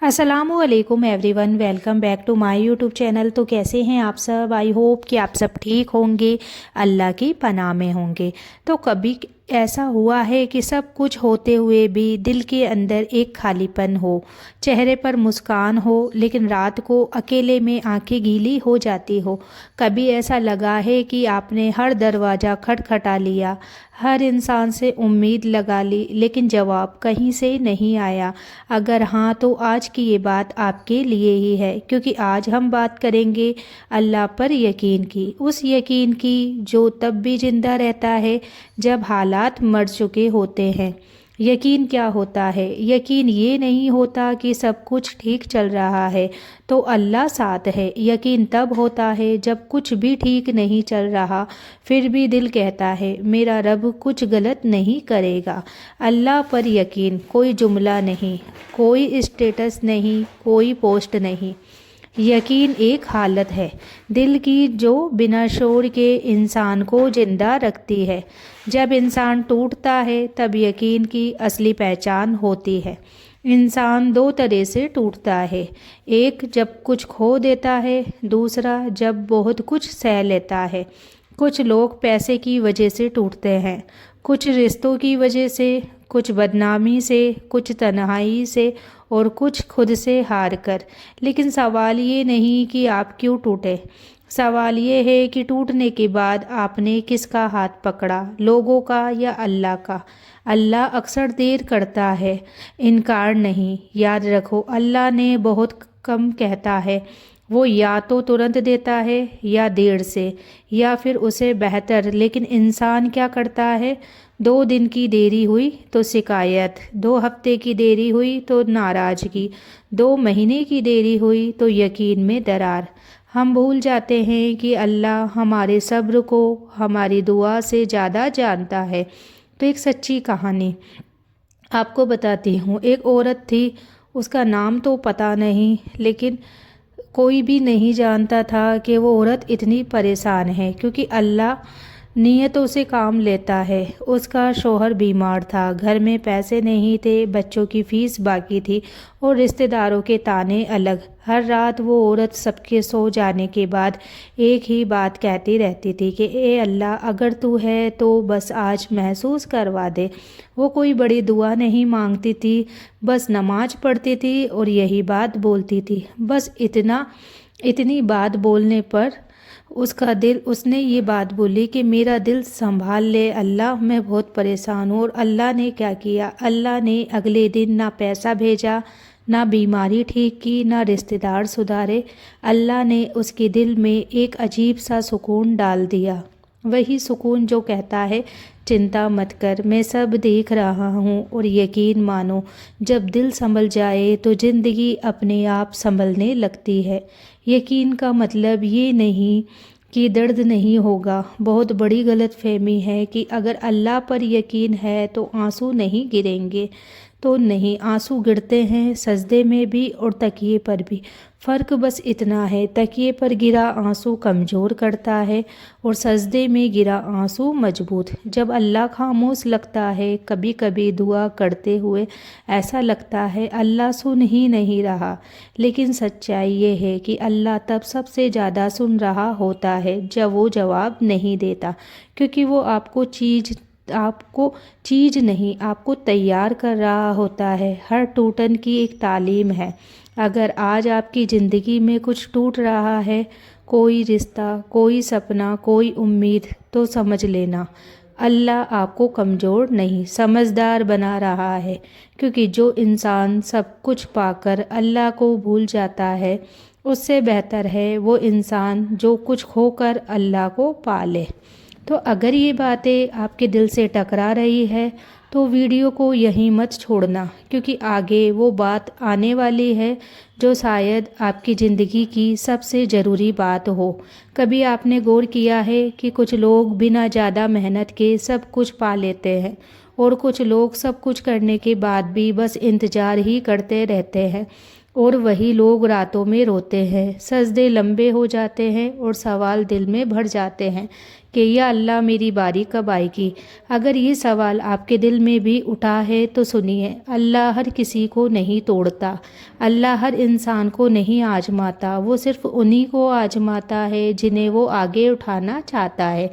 अस्सलामु अलैकुम everyone, welcome back to my YouTube channel. तो कैसे हैं आप सब? आई होप कि आप सब ठीक होंगे, अल्लाह की पनाह में होंगे। तो कभी ऐसा हुआ है कि सब कुछ होते हुए भी दिल के अंदर एक खालीपन हो, चेहरे पर मुस्कान हो, लेकिन रात को अकेले में आंखें गीली हो जाती हो। कभी ऐसा लगा है कि आपने हर दरवाज़ा खटखटा लिया, हर इंसान से उम्मीद लगा ली, लेकिन जवाब कहीं से नहीं आया। अगर हाँ, तो आज की ये बात आपके लिए ही है, क्योंकि आज हम बात करेंगे अल्लाह पर यकीन की, उस यकीन की जो तब भी ज़िंदा रहता है जब हालात मर चुके होते हैं। यकीन क्या होता है? यकीन ये नहीं होता कि सब कुछ ठीक चल रहा है तो अल्लाह साथ है। यकीन तब होता है जब कुछ भी ठीक नहीं चल रहा, फिर भी दिल कहता है मेरा रब कुछ गलत नहीं करेगा। अल्लाह पर यकीन कोई जुमला नहीं, कोई स्टेटस नहीं, कोई पोस्ट नहीं। यकीन एक हालत है दिल की जो बिना शोर के इंसान को जिंदा रखती है। जब इंसान टूटता है तब यकीन की असली पहचान होती है। इंसान दो तरह से टूटता है, एक जब कुछ खो देता है, दूसरा जब बहुत कुछ सह लेता है। कुछ लोग पैसे की वजह से टूटते हैं, कुछ रिश्तों की वजह से, कुछ बदनामी से, कुछ तन्हाई से और कुछ खुद से हार कर। लेकिन सवाल ये नहीं कि आप क्यों टूटे, सवाल ये है कि टूटने के बाद आपने किसका हाथ पकड़ा, लोगों का या अल्लाह का। अल्लाह अक्सर देर करता है, इनकार नहीं। याद रखो, अल्लाह ने बहुत कम कहता है। वो या तो तुरंत देता है या देर से, या फिर उसे बेहतर। लेकिन इंसान क्या करता है? 2 दिन की देरी हुई तो शिकायत, 2 हफ्ते की देरी हुई तो नाराज़गी, 2 महीने की देरी हुई तो यकीन में दरार। हम भूल जाते हैं कि अल्लाह हमारे सब्र को हमारी दुआ से ज़्यादा जानता है। तो एक सच्ची कहानी आपको बताती हूँ। एक औरत थी, उसका नाम तो पता नहीं, लेकिन कोई भी नहीं जानता था कि वो औरत इतनी परेशान है, क्योंकि अल्लाह नियतों से काम लेता है। उसका शौहर बीमार था, घर में पैसे नहीं थे, बच्चों की फीस बाकी थी और रिश्तेदारों के ताने अलग। हर रात वो औरत सबके सो जाने के बाद एक ही बात कहती रहती थी कि ए अल्लाह, अगर तू है तो बस आज महसूस करवा दे। वो कोई बड़ी दुआ नहीं मांगती थी, बस नमाज पढ़ती थी और यही बात बोलती थी। बस इतनी बात बोलने पर उसने ये बात बोली कि मेरा दिल संभाल ले अल्लाह, मैं बहुत परेशान हूँ। और अल्लाह ने क्या किया? अल्लाह ने अगले दिन ना पैसा भेजा, ना बीमारी ठीक की, ना रिश्तेदार सुधारे। अल्लाह ने उसके दिल में एक अजीब सा सुकून डाल दिया। वही सुकून जो कहता है चिंता मत कर, मैं सब देख रहा हूँ। और यकीन मानो, जब दिल संभल जाए तो ज़िंदगी अपने आप संभलने लगती है। यकीन का मतलब ये नहीं कि दर्द नहीं होगा। बहुत बड़ी गलतफहमी है कि अगर अल्लाह पर यकीन है तो आंसू नहीं गिरेंगे। तो नहीं, आंसू गिरते हैं, सजदे में भी और तकिए पर भी। फ़र्क बस इतना है, तकिए पर गिरा आंसू कमज़ोर करता है और सजदे में गिरा आंसू मजबूत। जब अल्लाह खामोश लगता है, कभी कभी दुआ करते हुए ऐसा लगता है अल्लाह सुन ही नहीं रहा। लेकिन सच्चाई ये है कि अल्लाह तब सबसे ज़्यादा सुन रहा होता है जब वो जवाब नहीं देता, क्योंकि वो आपको चीज़ नहीं, आपको तैयार कर रहा होता है। हर टूटन की एक तालीम है। अगर आज आपकी ज़िंदगी में कुछ टूट रहा है, कोई रिश्ता, कोई सपना, कोई उम्मीद, तो समझ लेना अल्लाह आपको कमज़ोर नहीं, समझदार बना रहा है। क्योंकि जो इंसान सब कुछ पाकर अल्लाह को भूल जाता है, उससे बेहतर है वो इंसान जो कुछ खोकर अल्लाह को पाले। तो अगर ये बातें आपके दिल से टकरा रही है तो वीडियो को यहीं मत छोड़ना, क्योंकि आगे वो बात आने वाली है जो शायद आपकी ज़िंदगी की सबसे ज़रूरी बात हो। कभी आपने गौर किया है कि कुछ लोग बिना ज़्यादा मेहनत के सब कुछ पा लेते हैं, और कुछ लोग सब कुछ करने के बाद भी बस इंतज़ार ही करते रहते हैं। اور وہی لوگ راتوں میں روتے ہیں، سجدے لمبے ہو جاتے ہیں اور سوال دل میں بھر جاتے ہیں کہ یا اللہ میری باری کب آئے گی۔ اگر یہ سوال آپ کے دل میں بھی اٹھا ہے تو سنیے، اللہ ہر کسی کو نہیں توڑتا، اللہ ہر انسان کو نہیں آزماتا، وہ صرف انہی کو آزماتا ہے جنہیں وہ آگے اٹھانا چاہتا ہے۔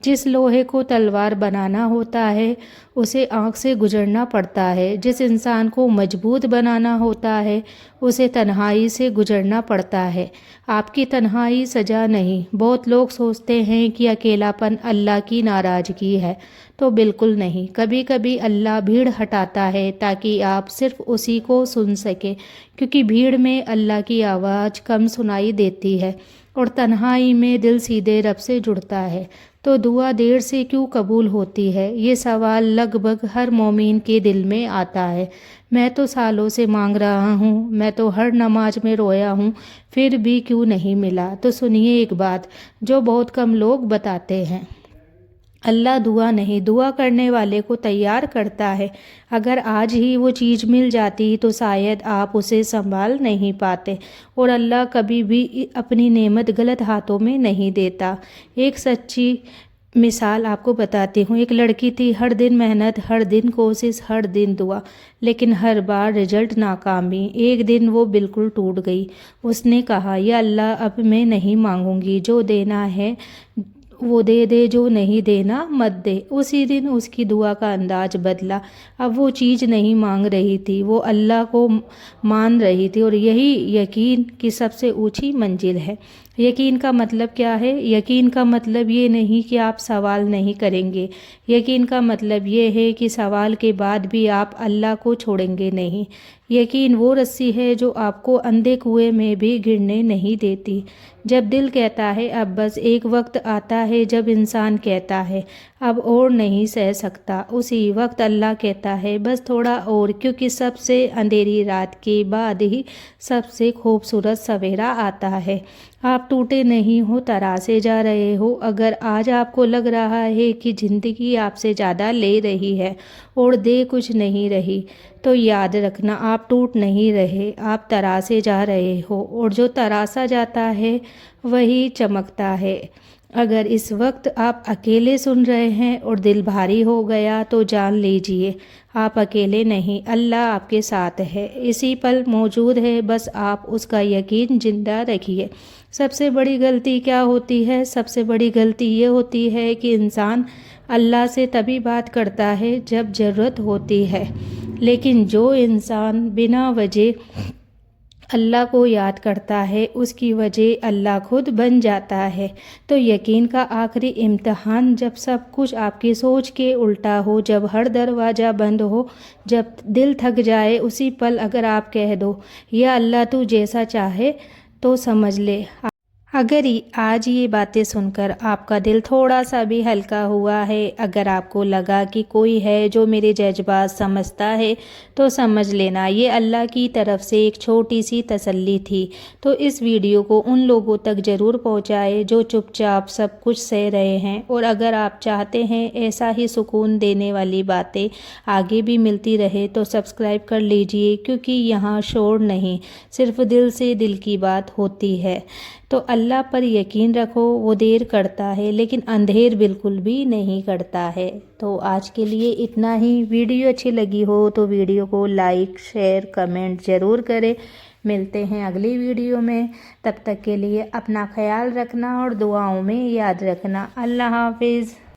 جس لوہے کو تلوار بنانا ہوتا ہے اسے آنکھ سے گزرنا پڑتا ہے، جس انسان کو مضبوط بنانا ہوتا ہے اسے تنہائی سے گزرنا پڑتا ہے۔ آپ کی تنہائی سزا نہیں۔ بہت لوگ سوچتے ہیں کہ اکیلاپن اللہ کی ناراضگی ہے، تو بالکل نہیں۔ کبھی کبھی اللہ بھیڑ ہٹاتا ہے تاکہ آپ صرف اسی کو سن سکیں، کیونکہ بھیڑ میں اللہ کی آواز کم سنائی دیتی ہے اور تنہائی میں دل سیدھے رب سے جڑتا ہے۔ تو دعا دیر سے کیوں قبول ہوتی ہے؟ یہ سوال لگ بھگ ہر مومن کے دل میں آتا ہے۔ میں تو سالوں سے مانگ رہا ہوں، میں تو ہر نماز میں رویا ہوں، پھر بھی کیوں نہیں ملا؟ تو سنیے ایک بات جو بہت کم لوگ بتاتے ہیں، اللہ دعا نہیں، دعا کرنے والے کو تیار کرتا ہے۔ اگر آج ہی وہ چیز مل جاتی تو شاید آپ اسے سنبھال نہیں پاتے، اور اللہ کبھی بھی اپنی نعمت غلط ہاتھوں میں نہیں دیتا۔ ایک سچی مثال آپ کو بتاتی ہوں۔ ایک لڑکی تھی، ہر دن محنت، ہر دن کوشش، ہر دن دعا، لیکن ہر بار رزلٹ ناکامی۔ ایک دن وہ بالکل ٹوٹ گئی۔ اس نے کہا یا اللہ اب میں نہیں مانگوں گی، جو دینا ہے وہ دے دے، جو نہیں دینا مت دے۔ اسی دن اس کی دعا کا انداز بدلا۔ اب وہ چیز نہیں مانگ رہی تھی، وہ اللہ کو مان رہی تھی، اور یہی یقین کی سب سے اونچی منزل ہے۔ یقین کا مطلب کیا ہے؟ یقین کا مطلب یہ نہیں کہ آپ سوال نہیں کریں گے، یقین کا مطلب یہ ہے کہ سوال کے بعد بھی آپ اللہ کو چھوڑیں گے نہیں۔ یقین وہ رسی ہے جو آپ کو اندھے کنویں میں بھی گرنے نہیں دیتی۔ جب دل کہتا ہے اب بس، ایک وقت آتا ہے جب انسان کہتا ہے اب اور نہیں سہ سکتا، اسی وقت اللہ کہتا ہے بس تھوڑا اور، کیونکہ سب سے اندھیری رات کے بعد ہی سب سے خوبصورت سویرا آتا ہے۔ آپ ٹوٹے نہیں ہو، تراشے جا رہے ہو۔ اگر آج آپ کو لگ رہا ہے کہ زندگی آپ سے زیادہ لے رہی ہے اور دے کچھ نہیں رہی، تو یاد رکھنا آپ ٹوٹ نہیں رہے، آپ تراشے جا رہے ہو، اور جو تراشا جاتا ہے وہی چمکتا ہے۔ اگر اس وقت آپ اکیلے سن رہے ہیں اور دل بھاری ہو گیا تو جان لیجئے آپ اکیلے نہیں، اللہ آپ کے ساتھ ہے، اسی پل موجود ہے، بس آپ اس کا یقین زندہ رکھیے۔ سب سے بڑی غلطی کیا ہوتی ہے؟ سب سے بڑی غلطی یہ ہوتی ہے کہ انسان اللہ سے تبھی بات کرتا ہے جب ضرورت ہوتی ہے، لیکن جو انسان بنا وجہ اللہ کو یاد کرتا ہے اس کی وجہ اللہ خود بن جاتا ہے۔ تو یقین کا آخری امتحان جب سب کچھ آپ کی سوچ کے الٹا ہو، جب ہر دروازہ بند ہو، جب دل تھک جائے، اسی پل اگر آپ کہہ دو یا اللہ تو جیسا چاہے تو سمجھ لے۔ اگر آج یہ باتیں سن کر آپ کا دل تھوڑا سا بھی ہلکا ہوا ہے، اگر آپ کو لگا کہ کوئی ہے جو میرے جذبات سمجھتا ہے، تو سمجھ لینا یہ اللہ کی طرف سے ایک چھوٹی سی تسلی تھی۔ تو اس ویڈیو کو ان لوگوں تک ضرور پہنچائے جو چپ چاپ سب کچھ سہ رہے ہیں، اور اگر آپ چاہتے ہیں ایسا ہی سکون دینے والی باتیں آگے بھی ملتی رہے تو سبسکرائب کر لیجئے، کیونکہ یہاں شور نہیں، صرف دل سے دل کی بات ہوتی ہے۔ تو اللہ پر یقین رکھو، وہ دیر کرتا ہے لیکن اندھیر بالکل بھی نہیں کرتا ہے۔ تو آج کے لیے اتنا ہی۔ ویڈیو اچھی لگی ہو تو ویڈیو کو لائک، شیئر، کمنٹ ضرور کریں۔ ملتے ہیں اگلی ویڈیو میں، تب تک کے لیے اپنا خیال رکھنا اور دعاؤں میں یاد رکھنا۔ اللہ حافظ۔